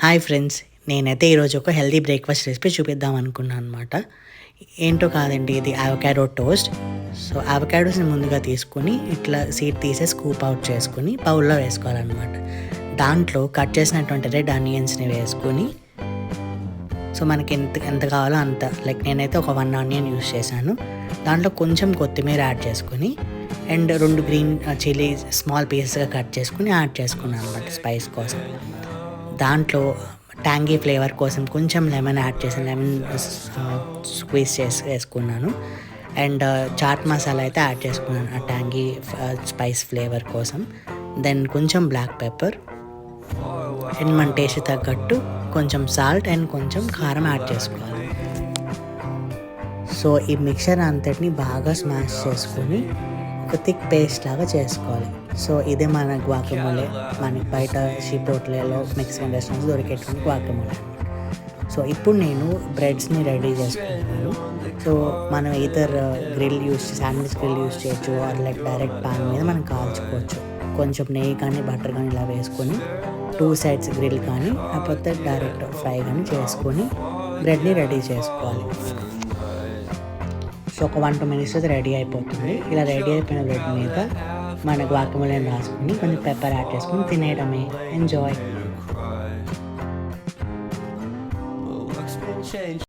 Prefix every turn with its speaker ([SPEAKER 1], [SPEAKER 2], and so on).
[SPEAKER 1] Hi friends, నేనైతే ఈరోజు ఒక హెల్తీ బ్రేక్ఫాస్ట్ రెసిపీ చూపిద్దాం అనుకున్నాను అనమాట. ఏంటో కాదండి, ఇది అవకాడో టోస్ట్. సో అవకాడోస్ని ముందుగా తీసుకుని ఇట్లా సీడ్ తీసేసి స్కూప్ అవుట్ చేసుకుని బౌల్లో వేసుకోవాలన్నమాట. దాంట్లో కట్ చేసినటువంటి రెడ్ ఆనియన్స్ని వేసుకొని, సో మనకి ఎంత కావాలో అంత, లైక్ నేనైతే ఒక 1 ఆనియన్ యూస్ చేశాను. దాంట్లో కొంచెం కొత్తిమీర యాడ్ చేసుకుని అండ్ 2 గ్రీన్ చిల్లీ స్మాల్ పీసెస్గా కట్ చేసుకుని యాడ్ చేసుకున్నాను అనమాట స్పైస్ కోసం. దాంట్లో ట్యాంగీ ఫ్లేవర్ కోసం కొంచెం లెమన్ యాడ్ చేసాను, లెమన్ స్క్వీజ్ చేసి వేసుకున్నాను. అండ్ చాట్ మసాలా అయితే యాడ్ చేసుకున్నాను ఆ ట్యాంగీ స్పైస్ ఫ్లేవర్ కోసం. దెన్ కొంచెం బ్లాక్ పెప్పర్ అండ్ మన టేస్ట్ తగ్గట్టు కొంచెం సాల్ట్ అండ్ కొంచెం కారం యాడ్ చేసుకోవాలి. సో ఈ మిక్చర్ అంతటిని బాగా స్మాష్ చేసుకొని ఒక థిక్ పేస్ట్ లాగా చేసుకోవాలి. సో ఇదే మన గ్వాకమోలే, మనకి బయట షిపోట్లేలో మెక్సికన్ రెస్టారెంట్స్ దొరికేటువంటి గ్వాకమోలే. సో ఇప్పుడు నేను బ్రెడ్స్ని రెడీ చేసుకుంటున్నాను. సో మనం ఈథర్ శాండ్విచ్ గ్రిల్ యూస్ చేయొచ్చు, ఆర్ లైక్ డైరెక్ట్ పాన్ మీద మనం కాల్చుకోవచ్చు. కొంచెం నెయ్యి కానీ బటర్ కానీ ఇలా వేసుకొని 2 sides గ్రిల్ కానీ లేకపోతే డైరెక్ట్ ఫ్రై కానీ చేసుకొని బ్రెడ్ని రెడీ చేసుకోవాలి. సో ఒక 1-2 minutes అయితే రెడీ అయిపోతుంది. ఇలా రెడీ అయిపోయిన బ్రెడ్ మీద మన గ్వాకమోలేని రాసుకొని కొంచెం పెప్పర్ యాడ్ చేసుకొని తినేయడమే. ఎంజాయ్.